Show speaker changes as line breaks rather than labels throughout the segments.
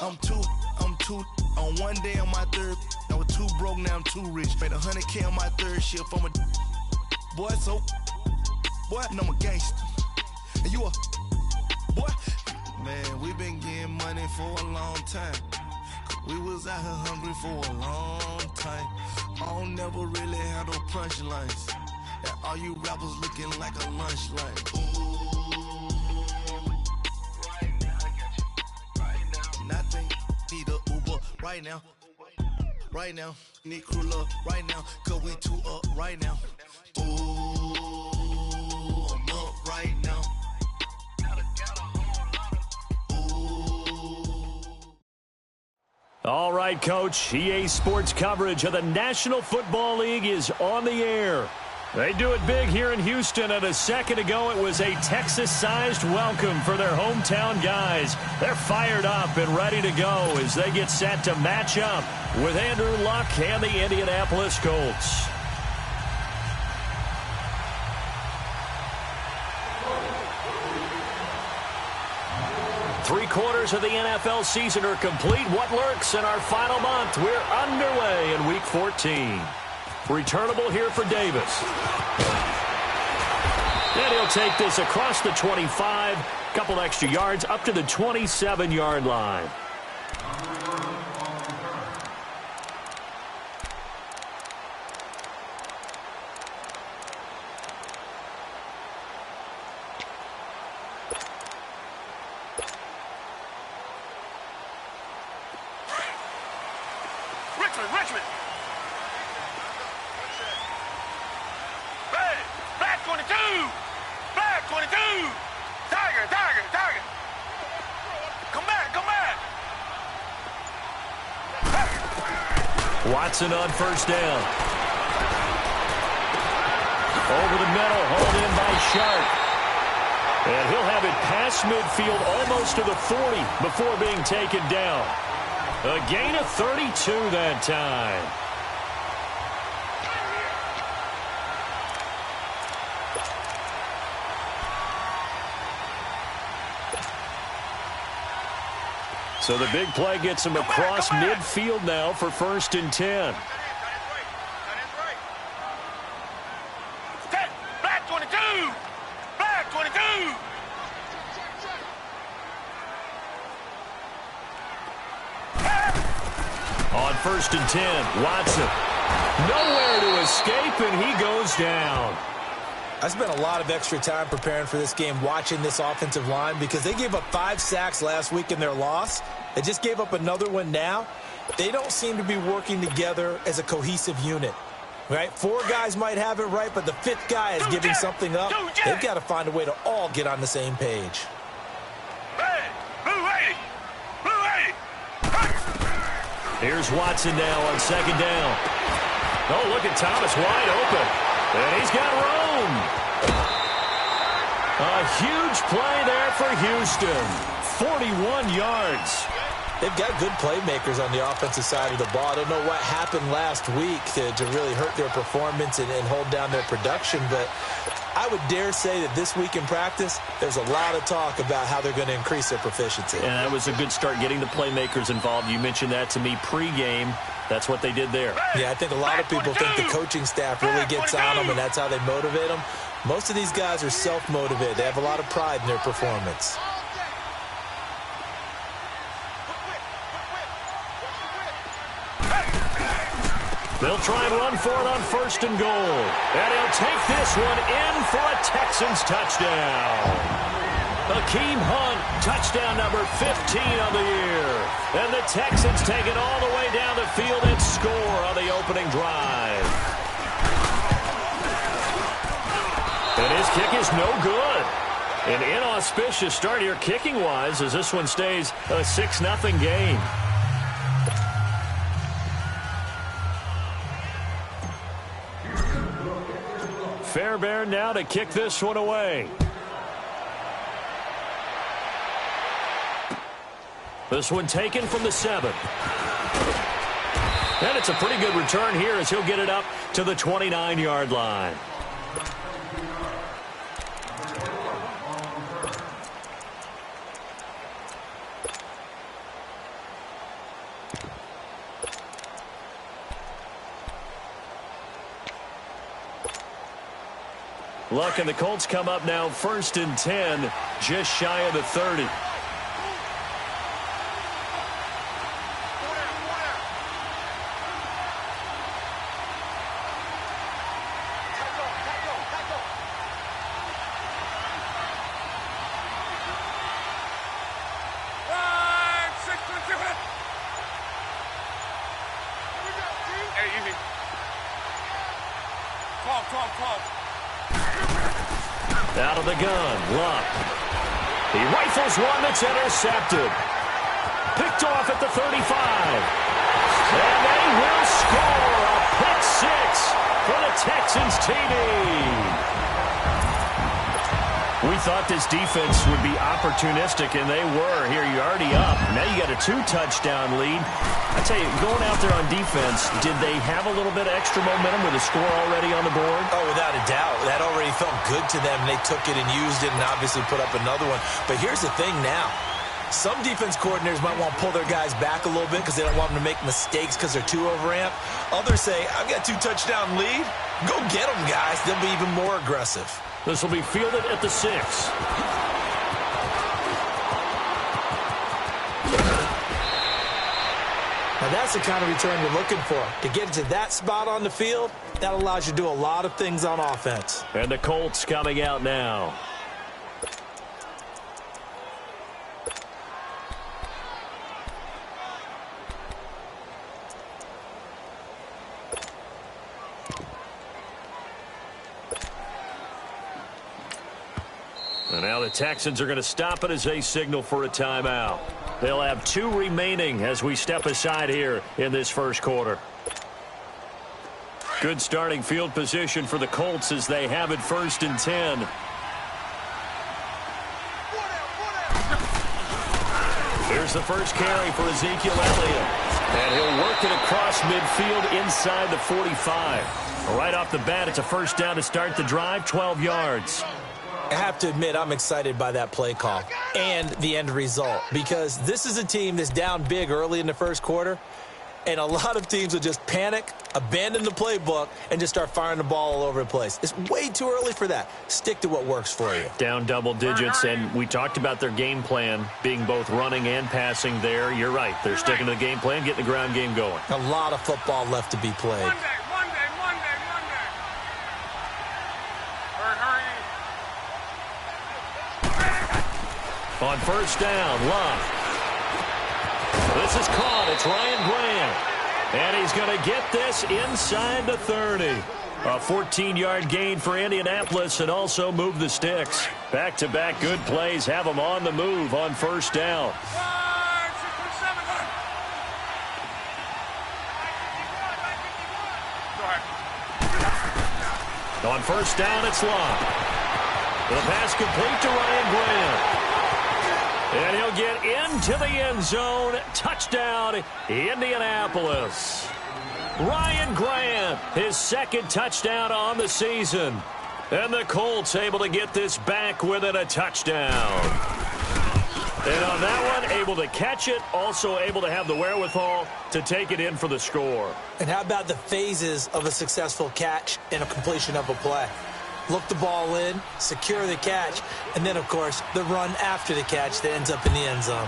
I'm two. On one day on my third, I was too broke, now I'm too rich. Made 100K on my third shift. I'm a boy, so boy, and I'm a gangster. And you a boy. Man, we been getting money for a long time. We was out here hungry for a long time. I don't never really have no punchlines. And all you rappers looking like a lunch line. Right now, I got you. Right now. Nothing. Need a Uber right now. Right now. Need crew love right now. Cause we two up right now. Ooh, I'm up right now.
All right, Coach. EA Sports coverage of the National Football League is on the air. They do it big here in Houston, and a second ago it was a Texas-sized welcome for their hometown guys. They're fired up and ready to go as they get set to match up with Andrew Luck and the Indianapolis Colts. Three-quarters of the NFL season are complete. What lurks in our final month? We're underway in Week 14. Returnable here for Davis. And he'll take this across the 25. Couple extra yards up to the 27-yard line.
Richmond. Ready. Black 22. Black 22. Tiger. Come back.
Watson on first down. Over the middle, hauled in by Sharp. And he'll have it past midfield almost to the 40 before being taken down. A gain of 32 that time. So the big play gets him across midfield now for 1st and 10.
Black 22. Black 22.
On 1st and 10, Watson. Nowhere to escape, and he goes down.
I spent a lot of extra time preparing for this game, watching this offensive line, because they gave up 5 sacks last week in their loss. They just gave up another one now. They don't seem to be working together as a cohesive unit. Right? 4 guys might have it right, but the 5th guy is giving something up. They've got to find a way to all get on the same page.
Here's Watson now on 2nd down. Oh, look at Thomas wide open. And he's got room. A huge play there for Houston. 41 yards.
They've got good playmakers on the offensive side of the ball. I don't know what happened last week to really hurt their performance and hold down their production, but I would dare say that this week in practice, there's a lot of talk about how they're going to increase their proficiency.
And that was a good start getting the playmakers involved. You mentioned that to me pregame. That's what they did there.
Yeah, I think a lot of people think the coaching staff really gets on them, and that's how they motivate them. Most of these guys are self-motivated. They have a lot of pride in their performance.
They'll try and run for it on 1st and goal. And he'll take this one in for a Texans touchdown. Hakeem Hunt, touchdown number 15 on the year. And the Texans take it all the way down the field and score on the opening drive. And his kick is no good. An inauspicious start here kicking-wise as this one stays a 6-0 game. Fairbairn now to kick this one away. This one taken from the 7. And it's a pretty good return here as he'll get it up to the 29-yard line. Look, and the Colts come up now 1st and 10, just shy of the 30. Out of the gun, Luck. He rifles one that's intercepted. Picked off at the 35. And they will score a pick six for the Texans TD. We thought this defense would be opportunistic, and they were. Here, you're already up. Now you got a 2-touchdown lead. I tell you, going out there on defense, did they have a little bit of extra momentum with a score already on the board?
Oh, without a doubt. That already felt good to them. They took it and used it and obviously put up another one. But here's the thing now. Some defense coordinators might want to pull their guys back a little bit because they don't want them to make mistakes because they're too overamped. Others say, I've got 2-touchdown lead. Go get them, guys. They'll be even more aggressive.
This will be fielded at the 6.
Now that's the kind of return you're looking for. To get to that spot on the field, that allows you to do a lot of things on offense.
And the Colts coming out now. And now the Texans are going to stop it as they signal for a timeout. They'll have 2 remaining as we step aside here in this first quarter. Good starting field position for the Colts as they have it 1st and 10. Here's the first carry for Ezekiel Elliott. And he'll work it across midfield inside the 45. Right off the bat, it's a first down to start the drive, 12 yards.
I have to admit, I'm excited by that play call and the end result because this is a team that's down big early in the first quarter, and a lot of teams will just panic, abandon the playbook, and just start firing the ball all over the place. It's way too early for that. Stick to what works for you.
Down double digits, and we talked about their game plan being both running and passing there. You're right. They're sticking to the game plan, getting the ground game going.
A lot of football left to be played.
On first down, Luck. This is caught. It's Ryan Grant. And he's going to get this inside the 30. A 14-yard gain for Indianapolis and also move the sticks. Back-to-back good plays have them on the move on first down. On first down, it's Luck. The pass complete to Ryan Grant. And he'll get into the end zone. Touchdown, Indianapolis. Ryan Grant, his 2nd touchdown on the season. And the Colts able to get this back within a touchdown. And on that one, able to catch it, also able to have the wherewithal to take it in for the score.
And how about the phases of a successful catch and a completion of a play? Look the ball in, secure the catch, and then, of course, the run after the catch that ends up in the end zone.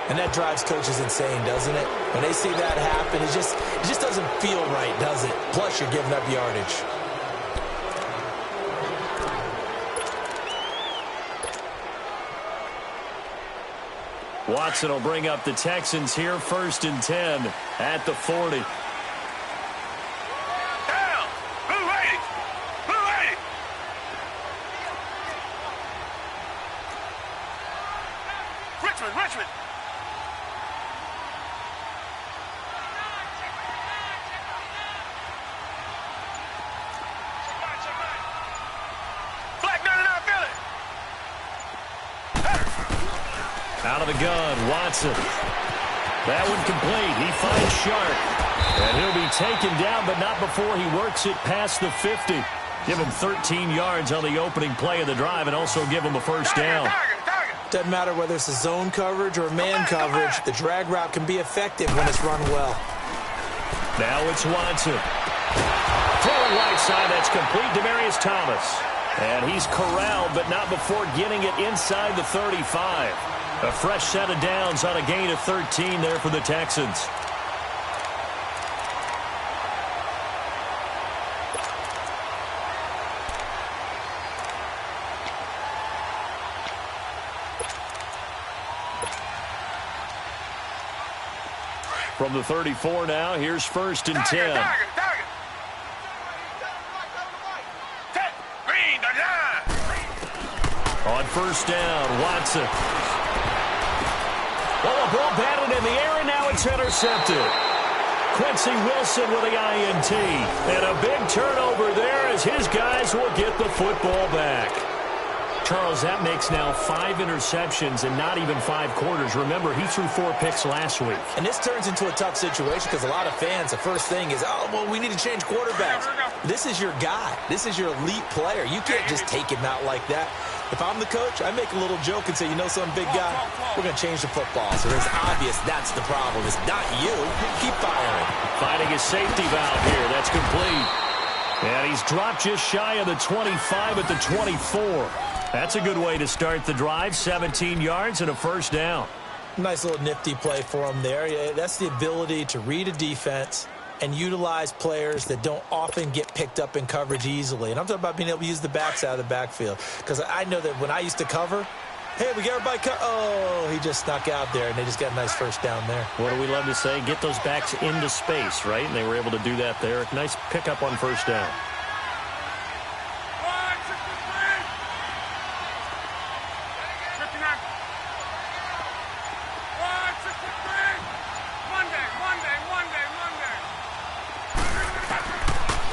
And that drives coaches insane, doesn't it? When they see that happen, it just doesn't feel right, does it? Plus, you're giving up yardage.
Watson will bring up the Texans here 1st and 10 at the 40.
Down! Blue 80! Blue 80! Richmond! Black 99 Philly!
Out of the gun, Watson. That one complete. He finds Sharp. And he'll be taken down, but not before he works it past the 50. Give him 13 yards on the opening play of the drive and also give him a first down.
Tiger!
Doesn't matter whether it's a zone coverage or man coverage, the drag route can be effective when it's run well.
Now it's Watson. Throwing right side, that's complete. Demaryius Thomas. And he's corralled, but not before getting it inside the 35. A fresh set of downs on a gain of 13 there for the Texans. From the 34 now, here's 1st and 10. On 1st down, Watson. Well, the ball batted in the air, and now it's intercepted. Quincy Wilson with the INT. And a big turnover there as his guys will get the football back. Charles, that makes now 5 interceptions and not even 5 quarters. Remember, he threw 4 picks last week.
And this turns into a tough situation because a lot of fans, the first thing is, oh, well, we need to change quarterbacks. This is your guy. This is your elite player. You can't just take him out like that. If I'm the coach, I make a little joke and say, you know something, big guy? We're going to change the football. So it's obvious that's the problem. It's not you. Keep firing.
Finding his safety valve here. That's complete. And he's dropped just shy of the 25 at the 24. That's a good way to start the drive. 17 yards and a 1st down.
Nice little nifty play for him there. That's the ability to read a defense and utilize players that don't often get picked up in coverage easily. And I'm talking about being able to use the backs out of the backfield. Because I know that when I used to cover, hey, we got everybody oh, he just snuck out there, and they just got a nice 1st down there.
What do we love to say? Get those backs into space, right? And they were able to do that there. Nice pickup on 1st down.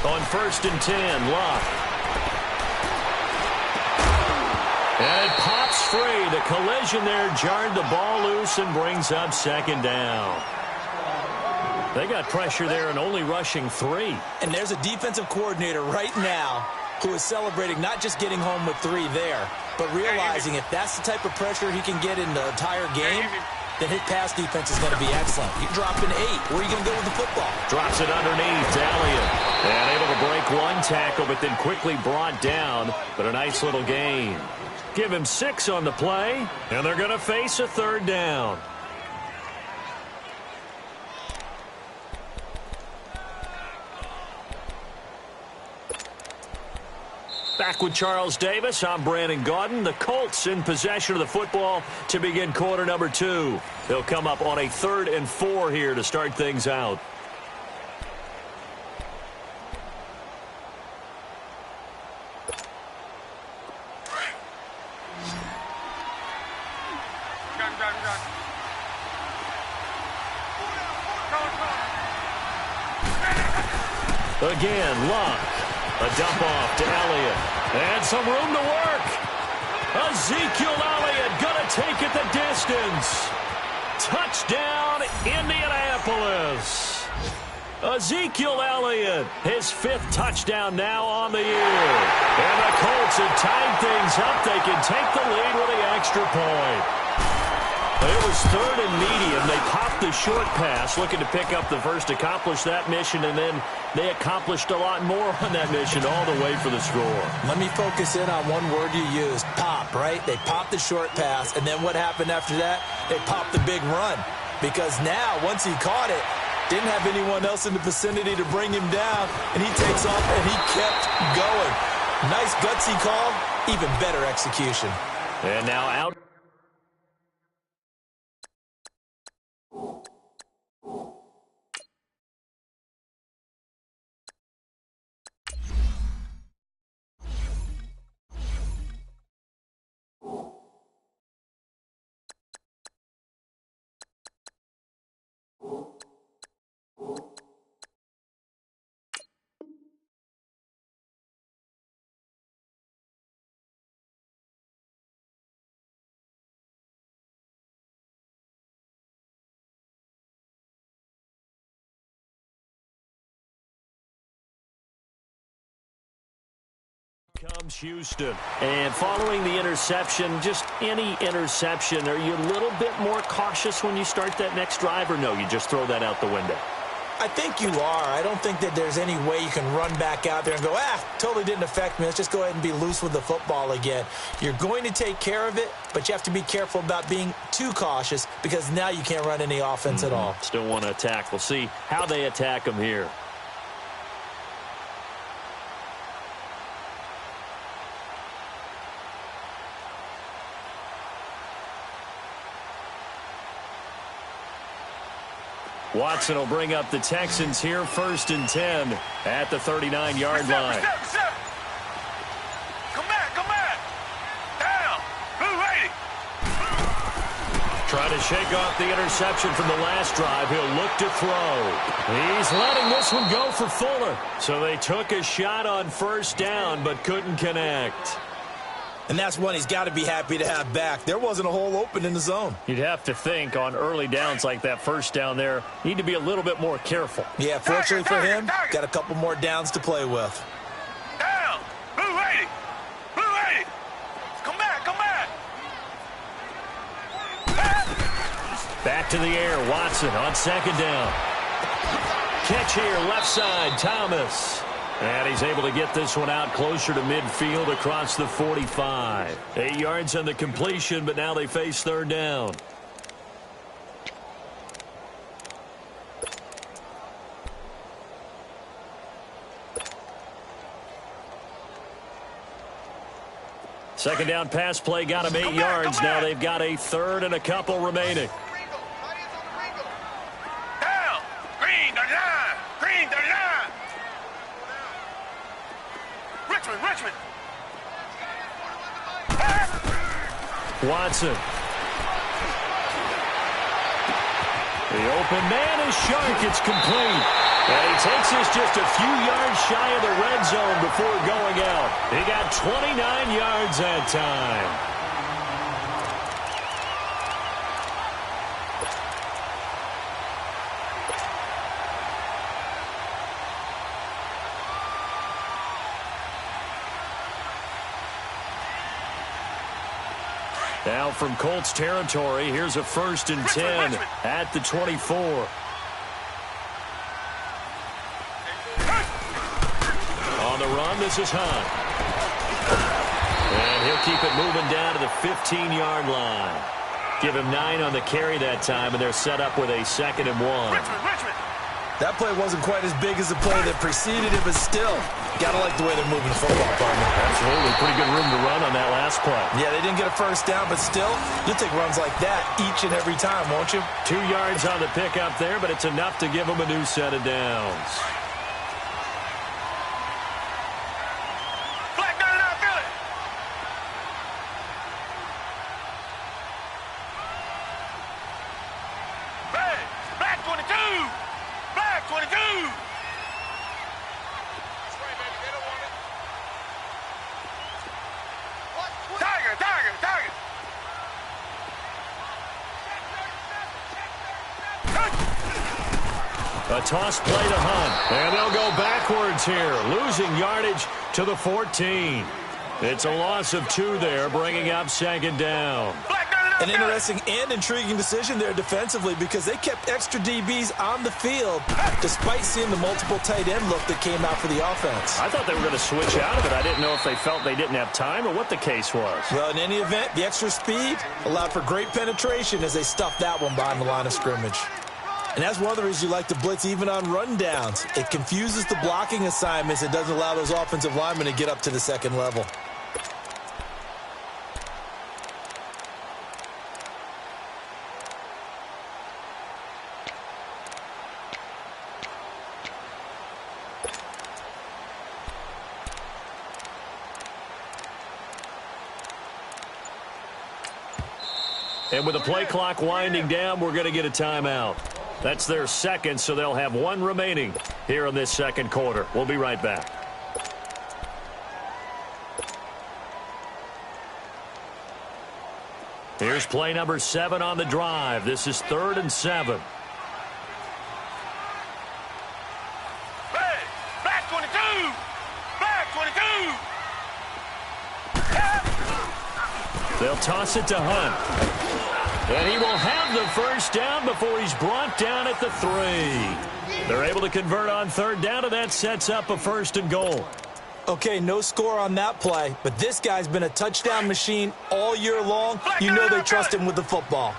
On 1st and 10, Locke. And it pops free. The collision there jarred the ball loose and brings up 2nd down. They got pressure there and only rushing 3.
And there's a defensive coordinator right now who is celebrating not just getting home with 3 there, but realizing if that's the type of pressure he can get in the entire game, then his pass defense is going to be excellent. You're dropping 8. Where are you going to go with the football?
Drops it underneath. Elliott. And able to break 1 tackle, but then quickly brought down. But a nice little gain. Give him 6 on the play, and they're going to face a 3rd down. Back with Charles Davis, I'm Brandon Gaudin. The Colts in possession of the football to begin quarter number 2. They'll come up on a 3rd and 4 here to start things out. Again, Locke. A dump off to Elliott. And some room to work. Ezekiel Elliott going to take it the distance. Touchdown, Indianapolis. Ezekiel Elliott, his 5th touchdown now on the year. And the Colts have tied things up. They can take the lead with the extra point. It was 3rd and medium. They popped the short pass, looking to pick up the first, accomplish that mission, and then they accomplished a lot more on that mission all the way for the score.
Let me focus in on one word you used, pop, right? They popped the short pass, and then what happened after that? They popped the big run. Because now, once he caught it, didn't have anyone else in the vicinity to bring him down, and he takes off, and he kept going. Nice gutsy call, even better execution.
And now out. comes Houston. And following the interception, just any interception, are you a little bit more cautious when you start that next drive, or no, you just throw that out the window?
I think you are. I don't think that there's any way you can run back out there and go, totally didn't affect me. Let's just go ahead and be loose with the football again. You're going to take care of it, but you have to be careful about being too cautious because now you can't run any offense at all.
Still want to attack. We'll see how they attack them here. Watson will bring up the Texans here, 1st and 10 at the 39-yard line.
Reset. Come back. Down. Blue 80.
Trying to shake off the interception from the last drive. He'll look to throw. He's letting this one go for Fuller. So they took a shot on 1st down, but couldn't connect.
And that's one he's got to be happy to have back. There wasn't a hole open in the zone.
You'd have to think on early downs like that 1st down there, need to be a little bit more careful.
Yeah, fortunately for him, got a couple more downs to play with.
Down. Blue 80. Come back.
Back to the air, Watson on 2nd down. Catch here, left side, Thomas. And he's able to get this one out closer to midfield across the 45. 8 yards on the completion, but now they face 3rd down. Second down pass play got him 8 yards. Now they've got a 3rd and a couple remaining.
Down. Green 39. Richmond.
Watson. The open man is Shark. It's complete. And he takes this just a few yards shy of the red zone before going out. He got 29 yards that time. Now from Colts territory, here's a 1st and 10 at the 24. On the run, this is Hunt. And he'll keep it moving down to the 15-yard line. Give him 9 on the carry that time, and they're set up with a 2nd and 1.
Richmond.
That play wasn't quite as big as the play that preceded it, but still, got to like the way they're moving the football, partner.
Absolutely. Pretty good room to run on that last play.
Yeah, they didn't get a 1st down, but still, you'll take runs like that each and every time, won't you?
2 yards on the pickup there, but it's enough to give them a new set of downs.
Black 99 Philly. Black 22. Black 22. Tiger.
A toss play to Hunt. And they'll go backwards here, losing yardage to the 14. It's a loss of 2 there, bringing up 2nd down.
An interesting and intriguing decision there defensively because they kept extra DBs on the field despite seeing the multiple tight end look that came out for the offense.
I thought they were going to switch out of it. I didn't know if they felt they didn't have time or what the case was.
Well, in any event, the extra speed allowed for great penetration as they stuffed that one behind the line of scrimmage. And that's one of the reasons you like to blitz even on rundowns. It confuses the blocking assignments. It doesn't allow those offensive linemen to get up to the 2nd level.
And with the play clock winding down, we're going to get a timeout. That's their 2nd, so they'll have 1 remaining here in this 2nd quarter. We'll be right back. Here's play number 7 on the drive. This is 3rd and 7.
Black 22. Black 22.
toss it to Hunt. And he will have the first down before he's brought down at the 3. They're able to convert on third down, and that sets up a 1st and goal.
Okay, no score on that play, but this guy's been a touchdown machine all year long. You know they trust him with the football.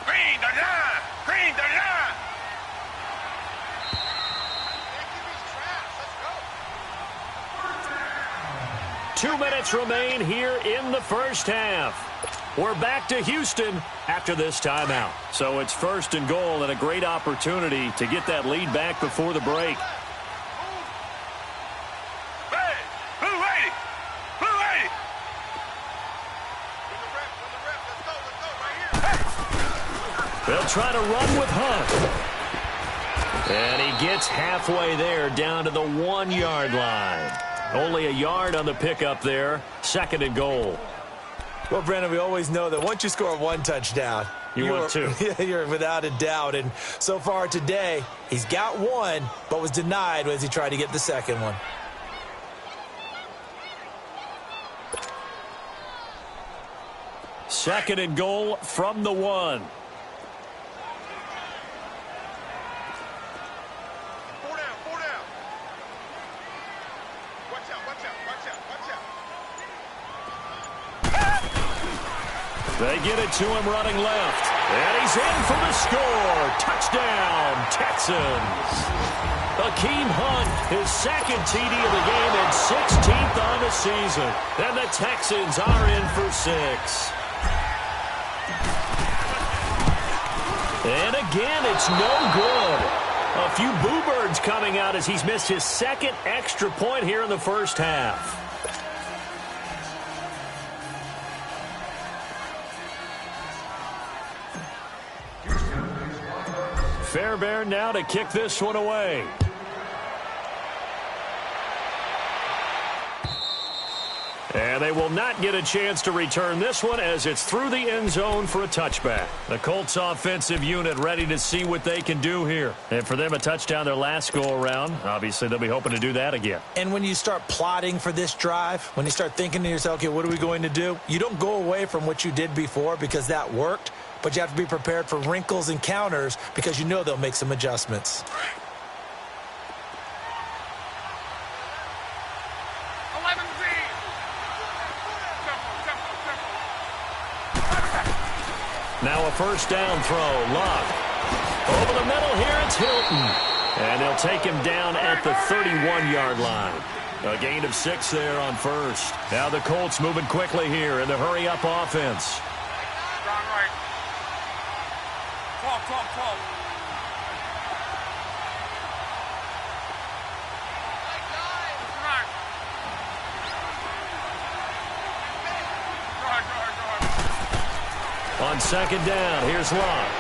Green the line! Green the line!
2 minutes remain here in the first half. We're back to Houston after this timeout. So it's 1st and goal and a great opportunity to get that lead back before the break.
Hey, blue 80! Blue 80!
They'll try to run with Hunt. And he gets halfway there down to the 1-yard line. Only a yard on the pickup there. 2nd and goal.
Well, Brandon, we always know that once you score 1 touchdown,
want 2.
You're without a doubt. And so far today, he's got 1, but was denied as he tried to get the 2nd one.
Second and goal from the 1. They get it to him running left. And he's in for the score. Touchdown, Texans. Akeem Hunt, his 2nd TD of the game and 16th on the season. And the Texans are in for 6. And again, it's no good. A few boo birds coming out as he's missed his 2nd extra point here in the first half. Fairbairn now to kick this one away. And they will not get a chance to return this one as it's through the end zone for a touchback. The Colts offensive unit ready to see what they can do here. And for them, a touchdown their last go-around. Obviously, they'll be hoping to do that again.
And when you start plotting for this drive, when you start thinking to yourself, okay, what are we going to do? You don't go away from what you did before because that worked. But you have to be prepared for wrinkles and counters because you know they'll make some adjustments.
Now a first down throw. Luck. Over the middle here, it's Hilton. And they'll take him down at the 31-yard line. A gain of 6 there on first. Now the Colts moving quickly here in the hurry-up offense. On second down, here's Locke.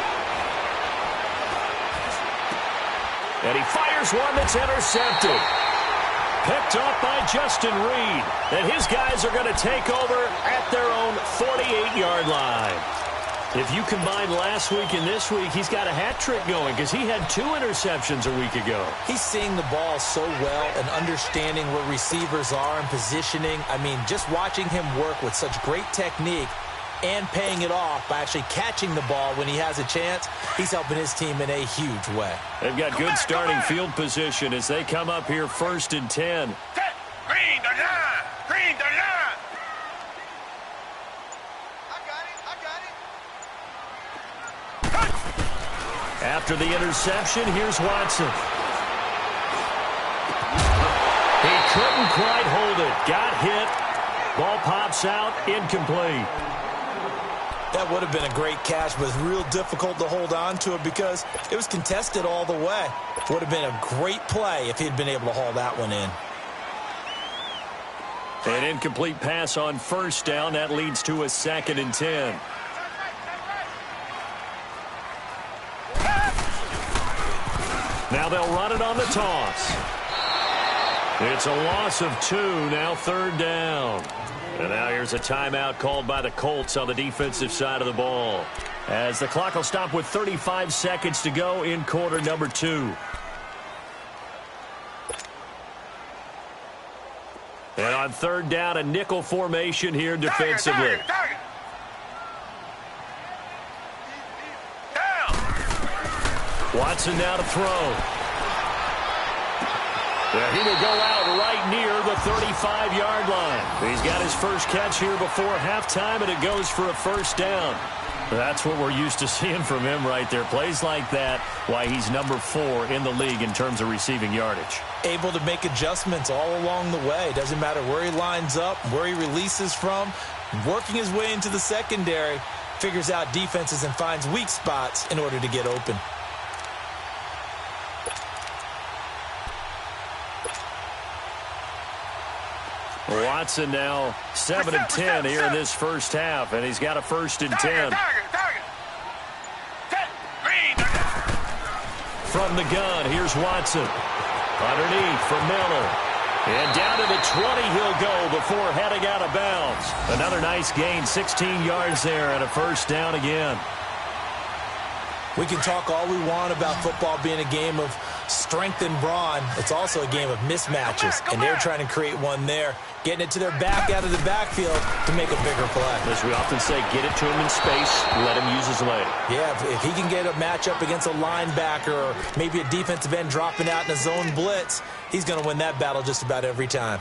And he fires one that's intercepted. Picked off by Justin Reed. And his guys are going to take over at their own 48-yard line. If you combine last week and this week, he's got a hat trick going because he had 2 interceptions a week ago.
He's seeing the ball so well and understanding where receivers are and positioning. I mean, just watching him work with such great technique and paying it off by actually catching the ball when he has a chance, he's helping his team in a huge way.
They've got good starting field position as they come up here 1st and 10.
Green the line! Green the line!
After the interception, here's Watson. He couldn't quite hold it. Got hit. Ball pops out. Incomplete.
That would have been a great catch, but it's real difficult to hold on to it because it was contested all the way. Would have been a great play if he'd been able to haul that one in.
An incomplete pass on first down. That leads to a 2nd and 10. Now they'll run it on the toss. It's a loss of 2, now 3rd down. And now here's a timeout called by the Colts on the defensive side of the ball. As the clock will stop with 35 seconds to go in quarter number 2. And On third down, a nickel formation here defensively.
Target. Down.
Watson now to throw. Yeah, he will go out right near the 35-yard line. He's got his first catch here before halftime, and it goes for a first down. That's what we're used to seeing from him right there. Plays like that, why he's number 4 in the league in terms of receiving yardage.
Able to make adjustments all along the way. Doesn't matter where he lines up, where he releases from. Working his way into the secondary, figures out defenses and finds weak spots in order to get open.
Watson now 7 and 10 here in this first half, and he's got a first and 10.
Target. Green.
From the gun, here's Watson. Underneath for Miller. And down to the 20 he'll go before heading out of bounds. Another nice gain, 16 yards there, and a first down again.
We can talk all we want about football being a game of strength and brawn. It's also a game of mismatches, and they're trying to create one there, getting it to their back out of the backfield to make a bigger play.
As we often say, get it to him in space, let him use his leg.
Yeah, if he can get a matchup against a linebacker or maybe a defensive end dropping out in a zone blitz, he's going to win that battle just about every time.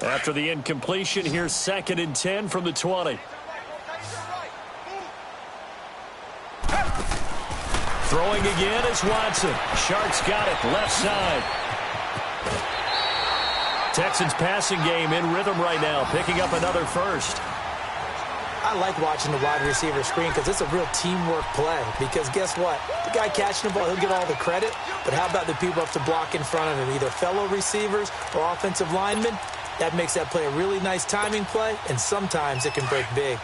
After the incompletion, here's 2nd and 10 from the 20. Throwing again is Watson. Sharks got it left side. Texans passing game in rhythm right now, picking up another first.
I like watching the wide receiver screen because it's a real teamwork play. Because guess what? The guy catching the ball, he'll get all the credit. But how about the people up to block in front of him, either fellow receivers or offensive linemen? That makes that play a really nice timing play, and sometimes it can break big.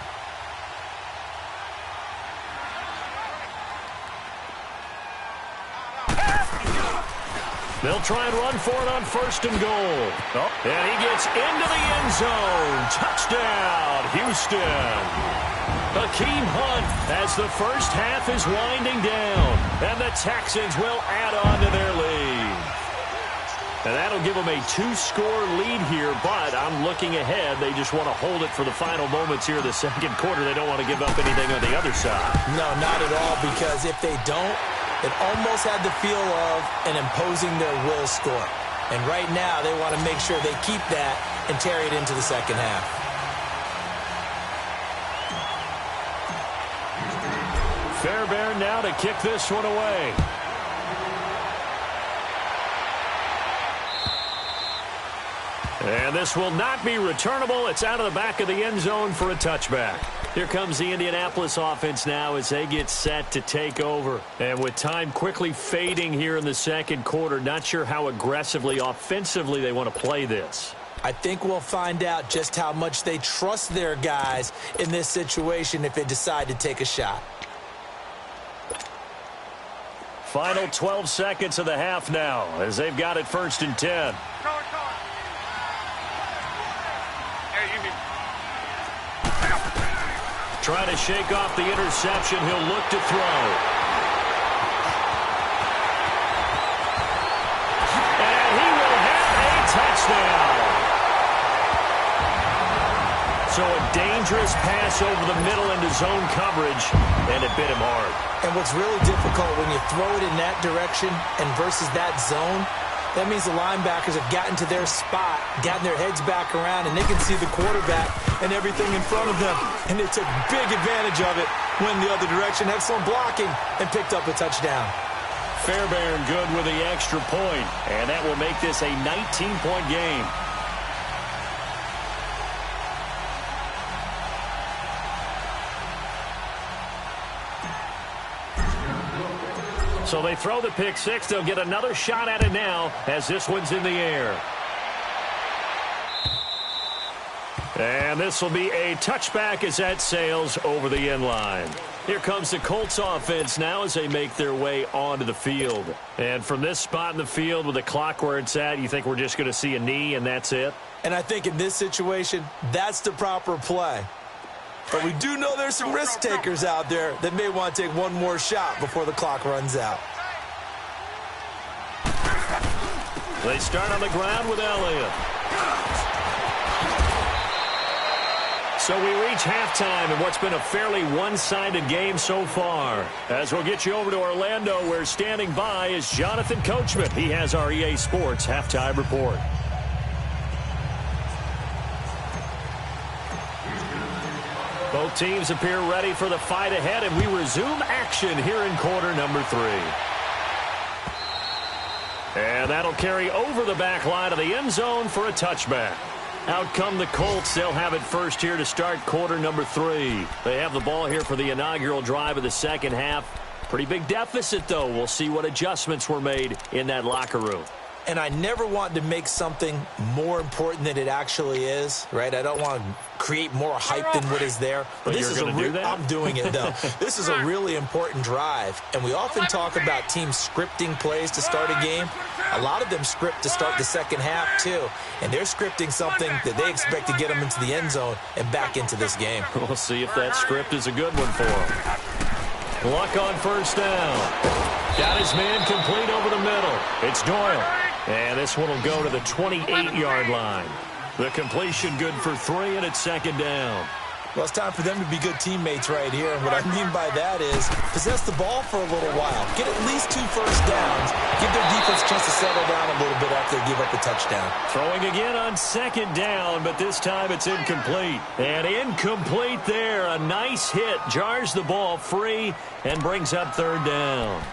They'll try and run for it on 1st and goal. Oh, and he gets into the end zone. Touchdown, Houston. Hakeem Hunt as the first half is winding down, and the Texans will add on to their lead. And that'll give them a 2-score lead here, but I'm looking ahead. They just want to hold it for the final moments here of the second quarter. They don't want to give up anything on the other side.
No, not at all, because if they don't, it almost had the feel of an imposing their will score. And right now, they want to make sure they keep that and carry it into the second half.
Fairbairn now to kick this one away. And this will not be returnable. It's out of the back of the end zone for a touchback. Here comes the Indianapolis offense now as they get set to take over. And with time quickly fading here in the second quarter, not sure how aggressively, offensively they want to play this.
I think we'll find out just how much they trust their guys in this situation if they decide to take a shot.
Final 12 seconds of the half now as they've got it 1st and 10. Trying to shake off the interception. He'll look to throw. And he will have a touchdown. So a dangerous pass over the middle into zone coverage, and it bit him hard.
And what's really difficult when you throw it in that direction and versus that zone, that means the linebackers have gotten to their spot, gotten their heads back around, and they can see the quarterback and everything in front of them. And they took big advantage of it, went the other direction, excellent blocking, and picked up a touchdown.
Fairbairn good with the extra point, and that will make this a 19-point game. So they throw the pick six. They'll get another shot at it now as this one's in the air. And this will be a touchback as that sails over the end line. Here comes the Colts offense now as they make their way onto the field. And from this spot in the field with the clock where it's at, you think we're just going to see a knee and that's it?
And I think in this situation, that's the proper play. But we do know there's some risk takers out there that may want to take one more shot before the clock runs out.
They start on the ground with Elliott. So we reach halftime in what's been a fairly one-sided game so far. As we'll get you over to Orlando, where standing by is Jonathan Coachman. He has our EA Sports halftime report. Both teams appear ready for the fight ahead, and we resume action here in quarter number 3. And that'll carry over the back line of the end zone for a touchback. Out come the Colts. They'll have it first here to start quarter number 3. They have the ball here for the inaugural drive of the second half. Pretty big deficit, though. We'll see what adjustments were made in that locker room.
And I never want to make something more important than it actually is, right? I don't want to create more hype than what is there.
But this is
I'm doing it, though. This is a really important drive. And we often talk about teams scripting plays to start a game. A lot of them script to start the second half, too. And they're scripting something that they expect to get them into the end zone and back into this game.
We'll see if that script is a good one for them. Luck on first down. Got his man complete over the middle. It's Doyle. And this one will go to the 28-yard line. The completion good for 3, and it's second down.
Well, it's time for them to be good teammates right here. And what I mean by that is possess the ball for a little while. Get at least 2 first downs. Give their defense a chance to settle down a little bit after they give up a touchdown.
Throwing again on second down, but this time it's incomplete. And incomplete there. A nice hit. Jars the ball free and brings up third down.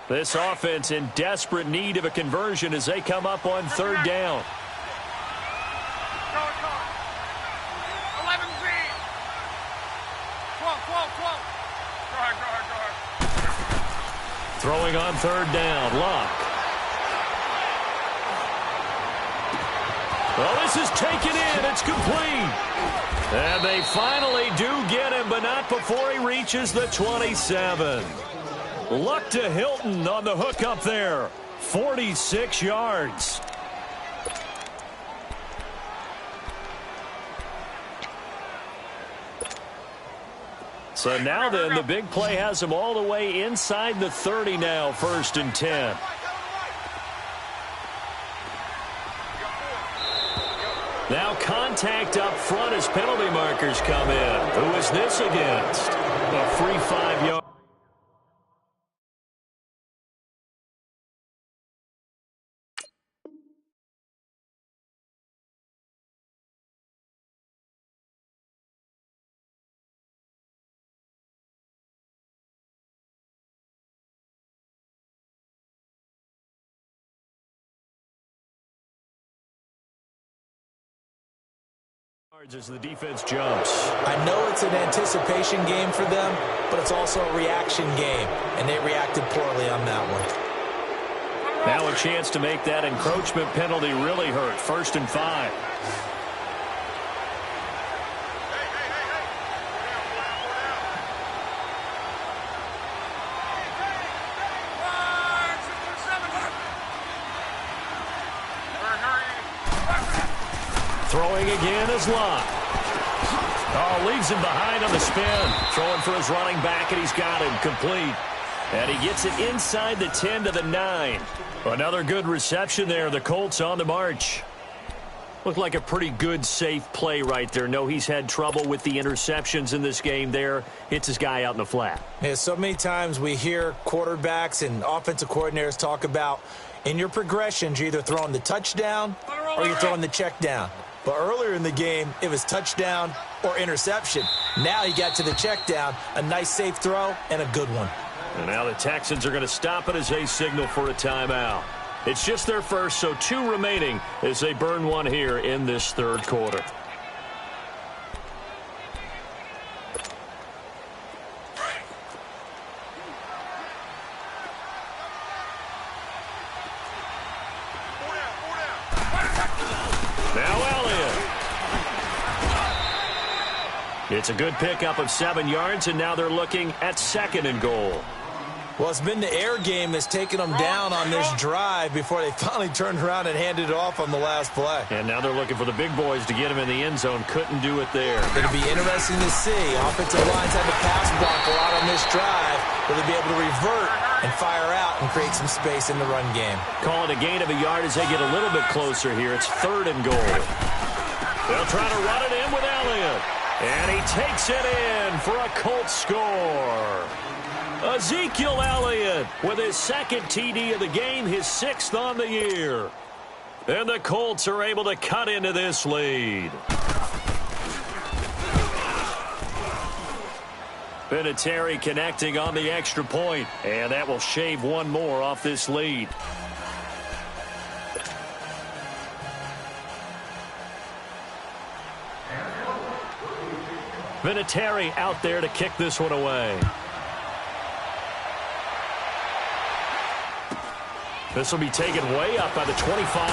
This offense in desperate need of a conversion as they come up on third down.
11 feet. 12. Go ahead.
Throwing on third down, Luck. Well, this is taken in. It's complete. And they finally do get him, but not before he reaches the 27. Luck to Hilton on the hook up there. 46 yards. So now then, the big play has him all the way inside the 30 now, 1st and 10. Now contact up front as penalty markers come in. Who is this against? A free 5-yard. As the defense jumps.
I know it's an anticipation game for them, but it's also a reaction game, and they reacted poorly on that one.
Now a chance to make that encroachment penalty really hurt. 1st and 5. Throwing again is Luck. Oh, leaves him behind on the spin. Throwing for his running back, and he's got him complete. And he gets it inside the 10 to the 9. Another good reception there. The Colts on the march. Looked like a pretty good, safe play right there. No, he's had trouble with the interceptions in this game there. Hits his guy out in the flat.
Yeah, so many times we hear quarterbacks and offensive coordinators talk about in your progressions, you're either throwing the touchdown or you're throwing the check down. But earlier in the game, it was touchdown or interception. Now he got to the check down, a nice safe throw, and a good one.
And now the Texans are going to stop it as they signal for a timeout. It's just their first, so 2 remaining as they burn one here in this third quarter. It's a good pickup of 7 yards, and now they're looking at 2nd and goal.
Well, it's been the air game that's taken them down on this drive before they finally turned around and handed it off on the last play.
And now they're looking for the big boys to get him in the end zone. Couldn't do it there.
It'll be interesting to see. Offensive lines had to pass block a lot on this drive. Will they be able to revert and fire out and create some space in the run game?
Call it a gain of a yard as they get a little bit closer here. It's 3rd and goal. They'll try to run it in with Elliott. And he takes it in for a Colts score. Ezekiel Elliott with his 2nd TD of the game, his 6th on the year. And the Colts are able to cut into this lead. Vinatieri connecting on the extra point, and that will shave one more off this lead. Vinatieri out there to kick this one away. This will be taken way up by the 25.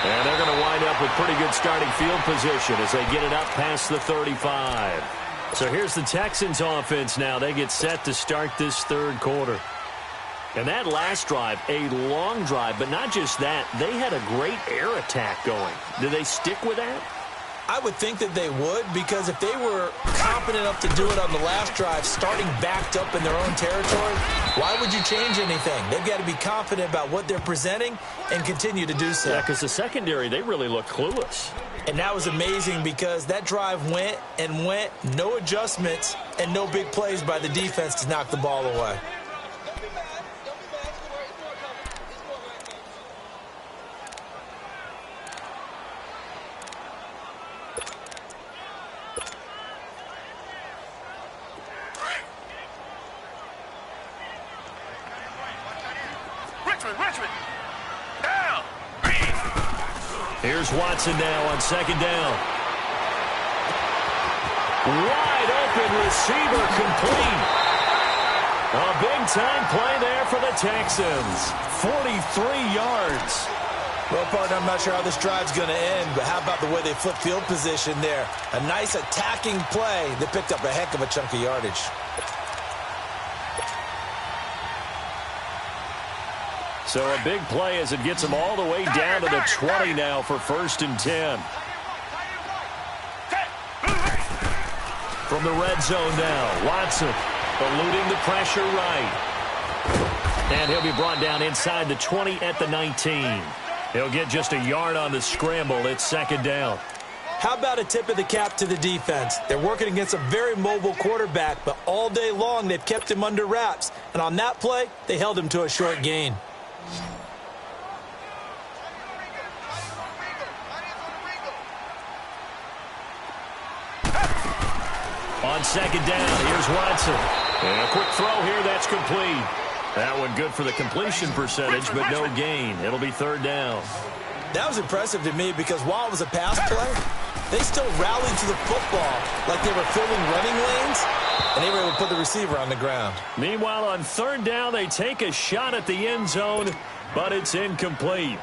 And they're going to wind up with pretty good starting field position as they get it up past the 35. So here's the Texans offense now. They get set to start this 3rd quarter. And that last drive, a long drive, but not just that. They had a great air attack going. Do they stick with that?
I would think that they would, because if they were confident enough to do it on the last drive, starting backed up in their own territory, why would you change anything? They've got to be confident about what they're presenting and continue to do so.
Yeah, because the secondary, they really looked clueless.
And that was amazing because that drive went and went, no adjustments, and no big plays by the defense to knock the ball away.
Here's Watson now on 2nd down. Wide open receiver complete. A big-time play there for the Texans. 43 yards.
Well, partner, I'm not sure how this drive's going to end, but how about the way they flip field position there? A nice attacking play that picked up a heck of a chunk of yardage.
So a big play as it gets them all the way down to the 20 now for 1st and 10. From the red zone now, Watson eluding the pressure right. And he'll be brought down inside the 20 at the 19. He'll get just a yard on the scramble. It's 2nd down.
How about a tip of the cap to the defense? They're working against a very mobile quarterback, but all day long they've kept him under wraps. And on that play, they held him to a short gain.
On 2nd down, here's Watson. And a quick throw here, that's complete. That one good for the completion percentage, but no gain. It'll be 3rd down.
That was impressive to me because while it was a pass play, they still rallied to the football like they were filling running lanes, and they were able to put the receiver on the ground.
Meanwhile, on 3rd down, they take a shot at the end zone, but it's incomplete.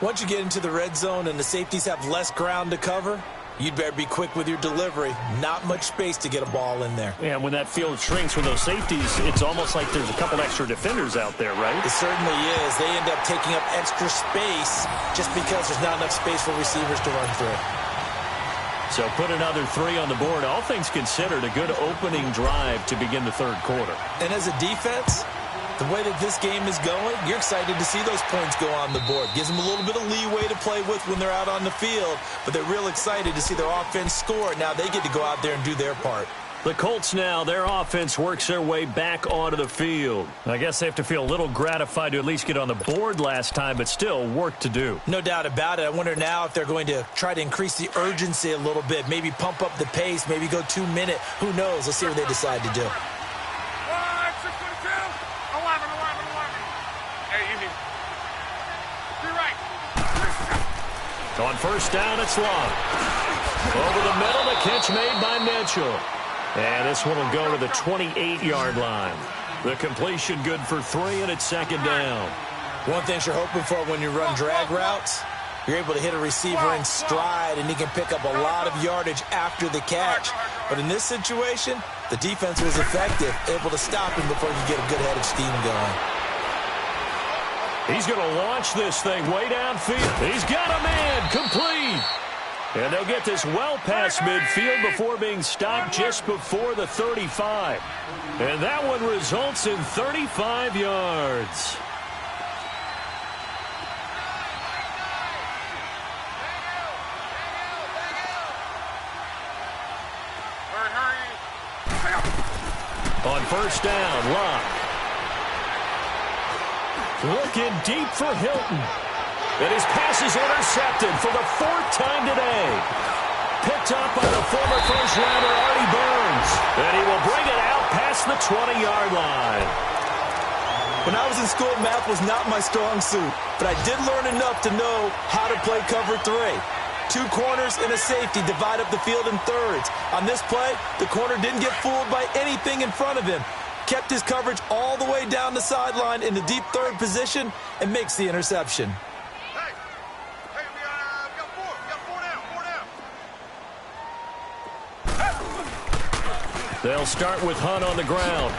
Once you get into the red zone and the safeties have less ground to cover, you'd better be quick with your delivery. Not much space to get a ball in there.
Yeah, when that field shrinks with those safeties, it's almost like there's a couple extra defenders out there, right?
It certainly is. They end up taking up extra space just because there's not enough space for receivers to run through.
So put another 3 on the board. All things considered, a good opening drive to begin the 3rd quarter.
And as a defense, the way that this game is going, you're excited to see those points go on the board. Gives them a little bit of leeway to play with when they're out on the field, but they're real excited to see their offense score. Now they get to go out there and do their part.
The Colts now, their offense works their way back onto the field. I guess they have to feel a little gratified to at least get on the board last time, but still work to do.
No doubt about it. I wonder now if they're going to try to increase the urgency a little bit, maybe pump up the pace, maybe go 2-minute. Who knows? Let's see what they decide to do.
On 1st down, it's long. Over the middle, the catch made by Mitchell. And this one will go to the 28-yard line. The completion good for 3, and it's 2nd down.
One thing you're hoping for when you run drag routes You're able to hit a receiver in stride, and he can pick up a lot of yardage after the catch. But in this situation, the defense was effective, able to stop him before he could get a good head of steam going.
He's going to launch this thing way downfield. He's got a man, complete. And they'll get this well past midfield before being stopped just before the 35. And that one results in 35 yards. On first down, Locke. Looking deep for Hilton. And his pass is intercepted for the 4th time today. Picked up by the former first-rounder Artie Burns. And he will bring it out past the 20-yard line.
When I was in school, math was not my strong suit. But I did learn enough to know how to play cover 3. 2 corners and a safety divide up the field in thirds. On this play, the corner didn't get fooled by anything in front of him. Kept his coverage all the way down the sideline in the deep third position and makes the interception.
We got four down.
They'll start with Hunt on the ground.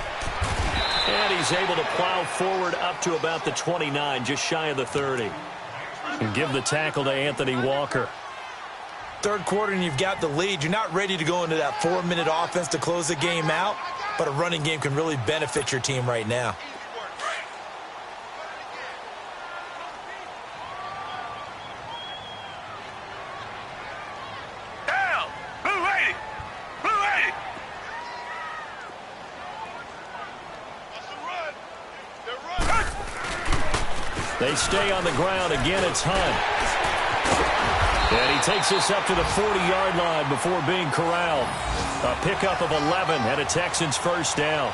And he's able to plow forward up to about the 29, just shy of the 30. And give the tackle to Anthony Walker.
Third quarter and you've got the lead. You're not ready to go into that 4-minute offense to close the game out, but a running game can really benefit your team right now.
Down! Blue 80! Blue 80! They're running!
They stay on the ground. Again, it's Hunt. And he takes this up to the 40-yard line before being corralled. A pickup of 11 and a Texans first down.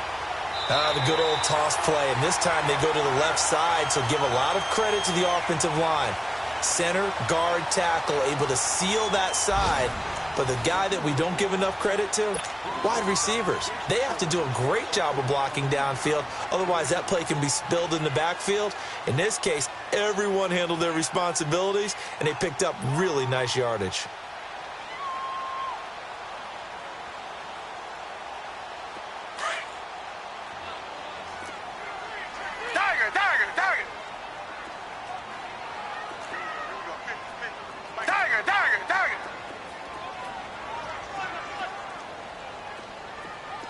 The good old toss play, and this time they go to the left side, so give a lot of credit to the offensive line. Center, guard, tackle, able to seal that side. But the guy that we don't give enough credit to, wide receivers. They have to do a great job of blocking downfield. Otherwise, that play can be spilled in the backfield. In this case, everyone handled their responsibilities, and they picked up really nice yardage.
Tiger!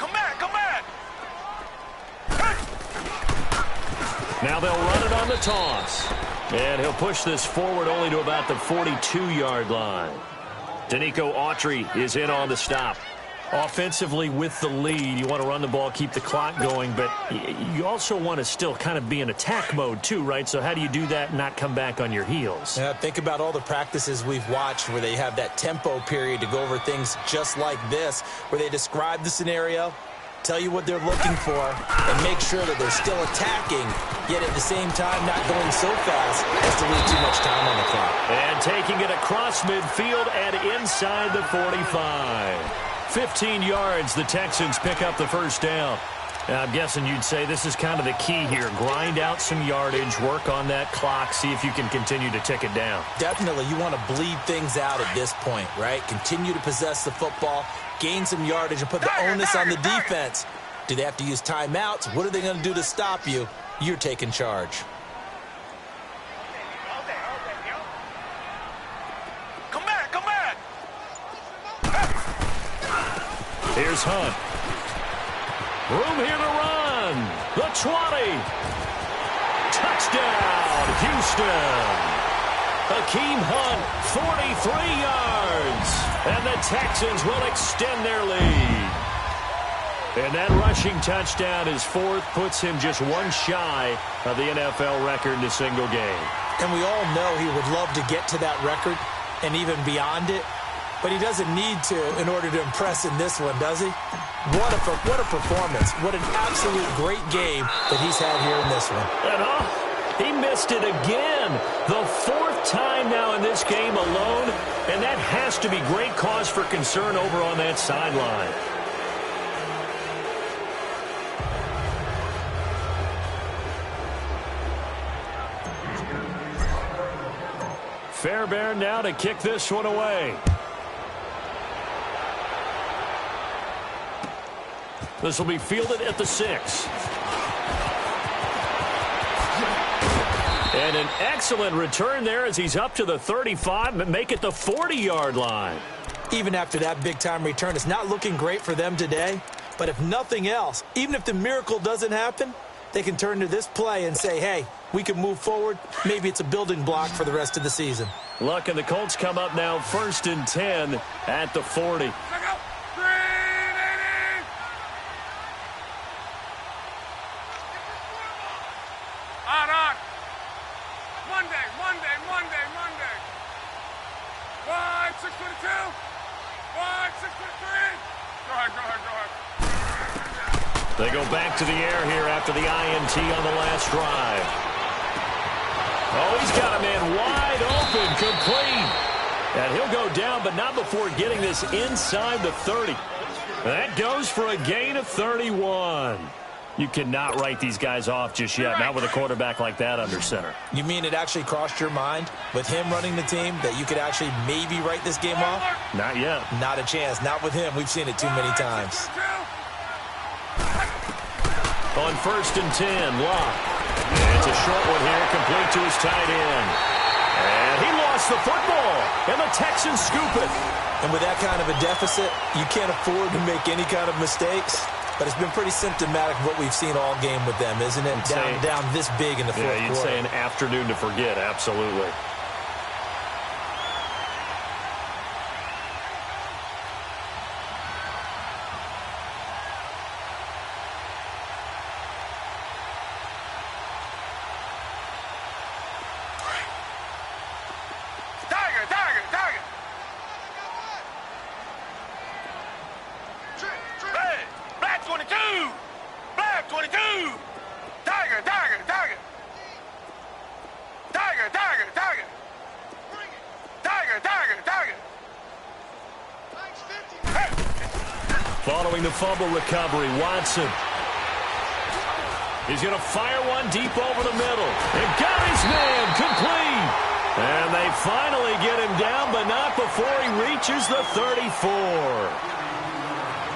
Come back!
Now they'll run it on the toss. And he'll push this forward only to about the 42-yard line. Danico Autry is in on the stop. Offensively with the lead, you want to run the ball, keep the clock going, but you also want to still kind of be in attack mode too, right? So how do you do that and not come back on your heels?
Yeah, think about all the practices we've watched where they have that tempo period to go over things just like this, where they describe the scenario, tell you what they're looking for, and make sure that they're still attacking, yet at the same time not going so fast as to leave too much time on the clock.
And taking it across midfield and inside the 45. 15 yards, the Texans pick up the first down. Now, I'm guessing you'd say this is kind of the key here. Grind out some yardage, work on that clock, see if you can continue to tick it down.
Definitely, you want to bleed things out at this point, right? Continue to possess the football, gain some yardage, and put the onus on the defense. Do they have to use timeouts? What are they going to do to stop you? You're taking charge.
Come back!
Here's Hunt. Room here to run. The 20. Touchdown, Houston. Hakeem Hunt, 43 yards. And the Texans will extend their lead. And that rushing touchdown is fourth, puts him just one shy of the NFL record in a single game.
And we all know he would love to get to that record and even beyond it. But he doesn't need to in order to impress in this one, does he? What a performance. What an absolute great game that he's had here in this one.
And he missed it again. The fourth time now in this game alone. And that has to be great cause for concern over on that sideline. Fairbairn now to kick this one away. This will be fielded at the 6. And an excellent return there as he's up to the 35, make it the 40-yard line.
Even after that big-time return, it's not looking great for them today. But if nothing else, even if the miracle doesn't happen, they can turn to this play and say, hey, we can move forward. Maybe it's a building block for the rest of the season.
Luck and the Colts come up now 1st and 10 at the 40.
On. Monday. Wide, 622. Wide, 623. Go ahead.
They go back to the air here after the INT on the last drive. Oh, he's got a man wide open, complete. And he'll go down, but not before getting this inside the 30. That goes for a gain of 31. You cannot write these guys off just yet, not with a quarterback like that under center.
You mean it actually crossed your mind with him running the team that you could actually maybe write this game off?
Not yet.
Not a chance. Not with him. We've seen it too many times.
On 1st and 10, Locke. And it's a short one here, complete to his tight end. And he lost the football, and the Texans scoop it.
And with that kind of a deficit, you can't afford to make any kind of mistakes. But it's been pretty symptomatic of what we've seen all game with them, isn't it? Down this big in the fourth quarter.
Yeah, you'd say an afternoon to forget, absolutely.
Tiger. Hey, Black 22. Black 22. Tiger. Tiger.
Following the fumble recovery, Watson. He's going to fire one deep over the middle. And got his man complete. And they finally get him down, but not before he reaches the 34.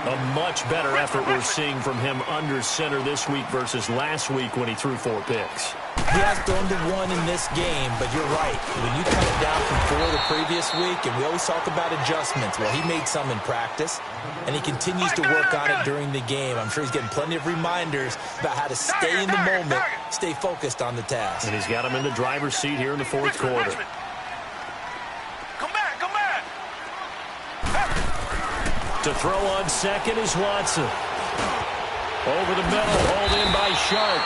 A much better effort we're seeing from him under center this week versus last week when he threw 4 picks.
He has thrown to 1 in this game, but you're right. When you cut it down from 4 the previous week, and we always talk about adjustments, well, he made some in practice, and he continues to work on it during the game. I'm sure he's getting plenty of reminders about how to stay in the moment, stay focused on the task.
And he's got him in the driver's seat here in the fourth quarter.
Come back.
To throw on second is Watson. Over the middle, hauled in by Sharp.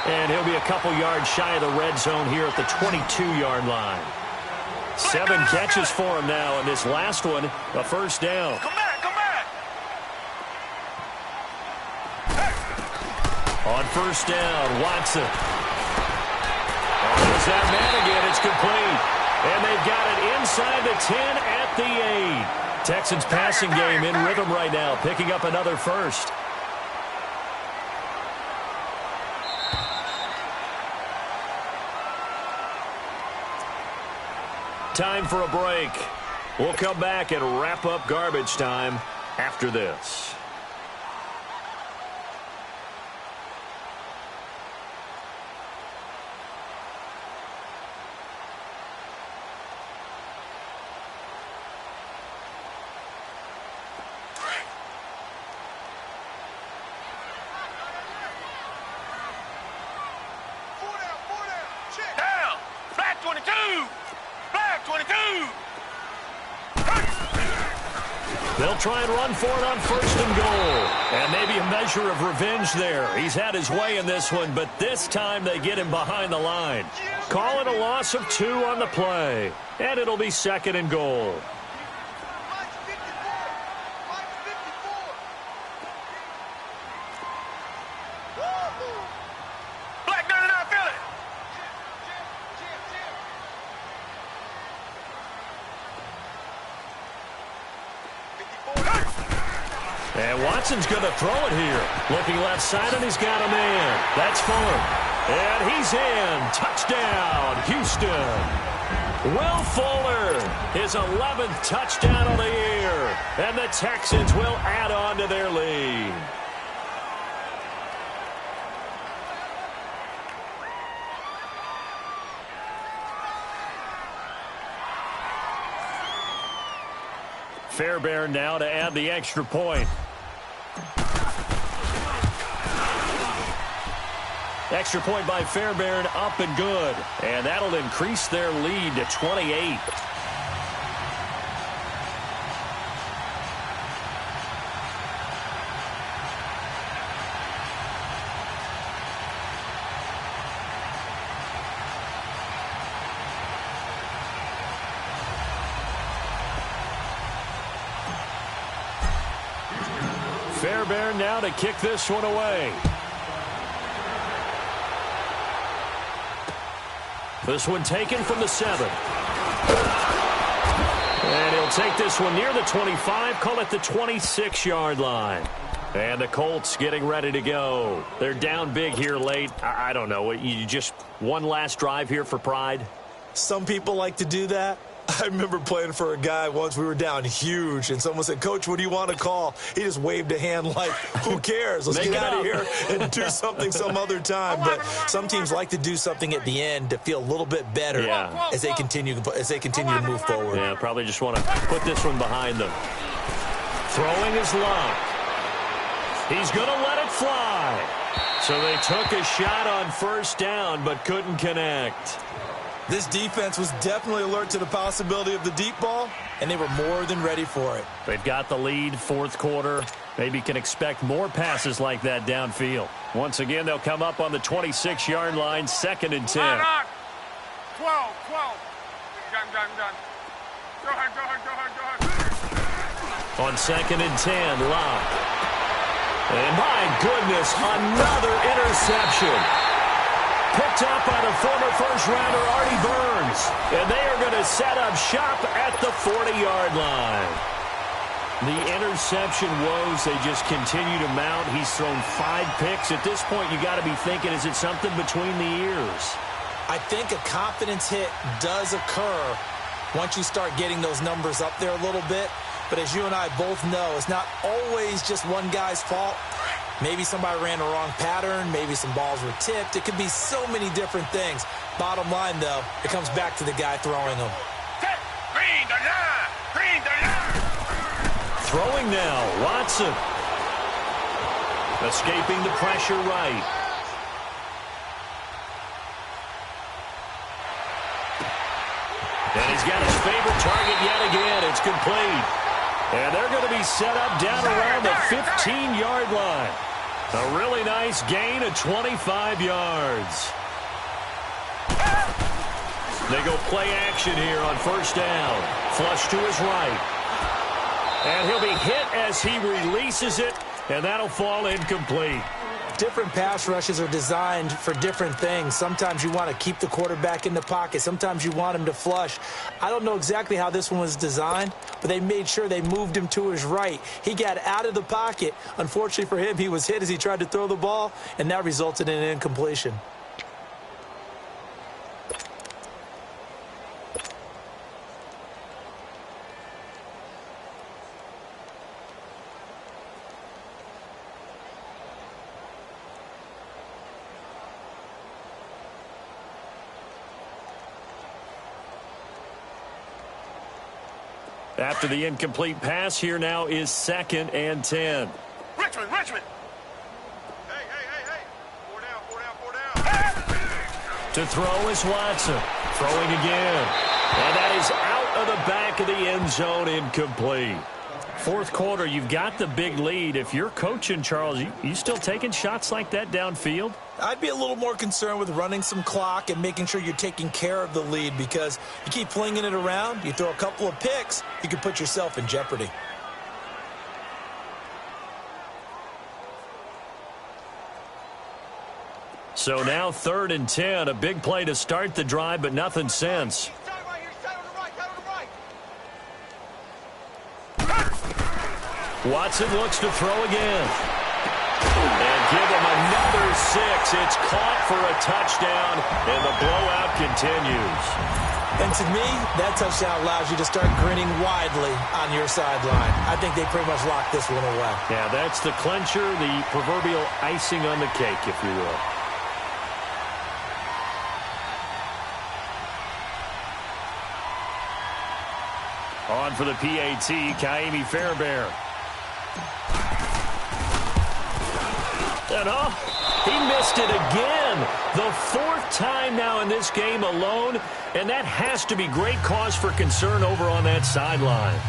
And he'll be a couple yards shy of the red zone here at the 22-yard line. 7 catches for him now, and this last one, a first down.
Come back.
On first down, Watson. There's that man again. It's complete. And they've got it inside the 10 at the 8. Texans passing game in rhythm right now, picking up another first. Time for a break. We'll come back and wrap up garbage time after this.
Down. Black 22. Black 22.
They'll try and run for it on first and goal. And maybe a measure of revenge there. He's had his way in this one, but this time they get him behind the line. Call it a loss of 2 on the play. And it'll be second and goal.
Black 99 Philly.
And Watson's going to throw it here. Looking left side, and he's got a man. That's Fuller. And he's in. Touchdown, Houston. Will Fuller, his 11th touchdown of the year. And the Texans will add on to their lead. Fairbairn now to add the extra point. Extra point by Fairbairn, up and good. And that'll increase their lead to 28. Fairbairn now to kick this one away. This one taken from the 7. And he'll take this one near the 25, call it the 26-yard line. And the Colts getting ready to go. They're down big here late. I don't know. You just one last drive here for pride?
Some people like to do that. I remember playing for a guy once. We were down huge, and someone said, "Coach, what do you want to call?" He just waved a hand like, who cares? Let's get out of here and do something some other time. But some teams like to do something at the end to feel a little bit better as they continue to move forward.
Yeah, probably just want to put this one behind them. Throwing his Luck. He's going to let it fly. So they took a shot on first down but couldn't connect.
This defense was definitely alert to the possibility of the deep ball, and they were more than ready for it.
They've got the lead, fourth quarter. Maybe can expect more passes like that downfield. Once again, they'll come up on the 26-yard line, 2nd and 10.
12. Done. Go ahead.
On 2nd and 10, Locke. And my goodness, another interception. Picked up by the former first-rounder Artie Burns. And they are going to set up shop at the 40-yard line. The interception woes, they just continue to mount. He's thrown 5 picks. At this point, you got to be thinking, is it something between the ears?
I think a confidence hit does occur once you start getting those numbers up there a little bit. But as you and I both know, it's not always just one guy's fault. Maybe somebody ran the wrong pattern. Maybe some balls were tipped. It could be so many different things. Bottom line, though, it comes back to the guy throwing them.
Throwing now, Watson. Escaping the pressure right. And he's got his favorite target yet again. It's complete. And they're going to be set up down around the 15-yard line. A really nice gain of 25 yards. They go play action here on first down. Flush to his right. And he'll be hit as he releases it, and that'll fall incomplete.
Different pass rushes are designed for different things. Sometimes you want to keep the quarterback in the pocket. Sometimes you want him to flush. I don't know exactly how this one was designed, but they made sure they moved him to his right. He got out of the pocket. Unfortunately for him, he was hit as he tried to throw the ball, and that resulted in an incompletion.
After the incomplete pass, here now is 2nd and 10.
Richmond. Hey. 4 down.
To throw is Watson. Throwing again. And that is out of the back of the end zone, incomplete. Fourth quarter, you've got the big lead. If you're coaching, Charles, you still taking shots like that downfield?
I'd be a little more concerned with running some clock and making sure you're taking care of the lead, because you keep flinging it around, you throw a couple of picks, you can put yourself in jeopardy.
So now 3rd and 10, a big play to start the drive, but nothing since. Watson looks to throw again. And give him another 6. It's caught for a touchdown, and the blowout continues.
And to me, that touchdown allows you to start grinning widely on your sideline. I think they pretty much locked this one away.
Yeah, that's the clincher, the proverbial icing on the cake, if you will. On for the PAT, Kaimi Fairbairn. And he missed it again. The fourth time now in this game alone, and that has to be great cause for concern over on that sideline.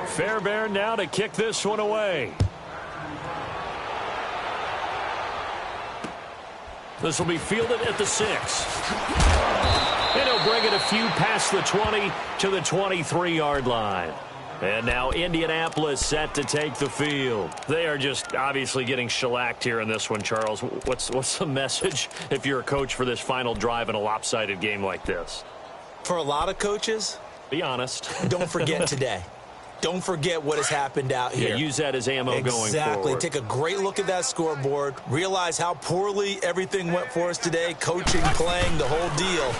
Fairbairn now to kick this one away. This will be fielded at the 6. And he'll bring it a few past the 20 to the 23-yard line. And now Indianapolis set to take the field. They are just obviously getting shellacked here in this one, Charles. What's the message if you're a coach for this final drive in a lopsided game like this?
For a lot of coaches,
be honest.
Don't forget today. Don't forget what has happened out here.
Yeah, use that as ammo going forward.
Exactly. Take a great look at that scoreboard. Realize how poorly everything went for us today. Coaching, playing, the whole deal.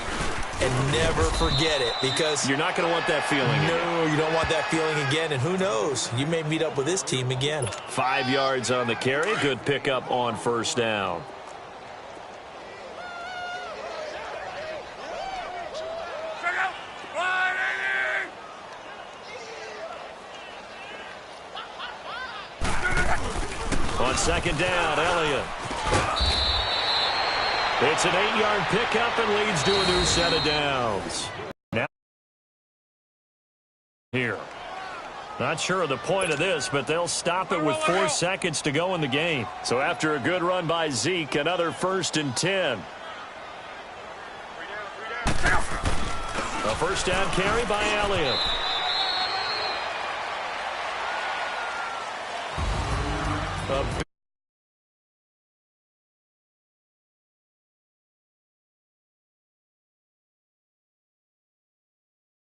And never forget it, because
you're not going to want that feeling again.
No, you don't want that feeling again. And who knows? You may meet up with this team again.
5 yards on the carry. Good pickup on first down. On second down, Elliott. It's an 8-yard pickup and leads to a new set of downs. Now here. Not sure of the point of this, but they'll stop it with 4 seconds to go in the game. So after a good run by Zeke, another 1st and 10. A first down carry by Elliott. A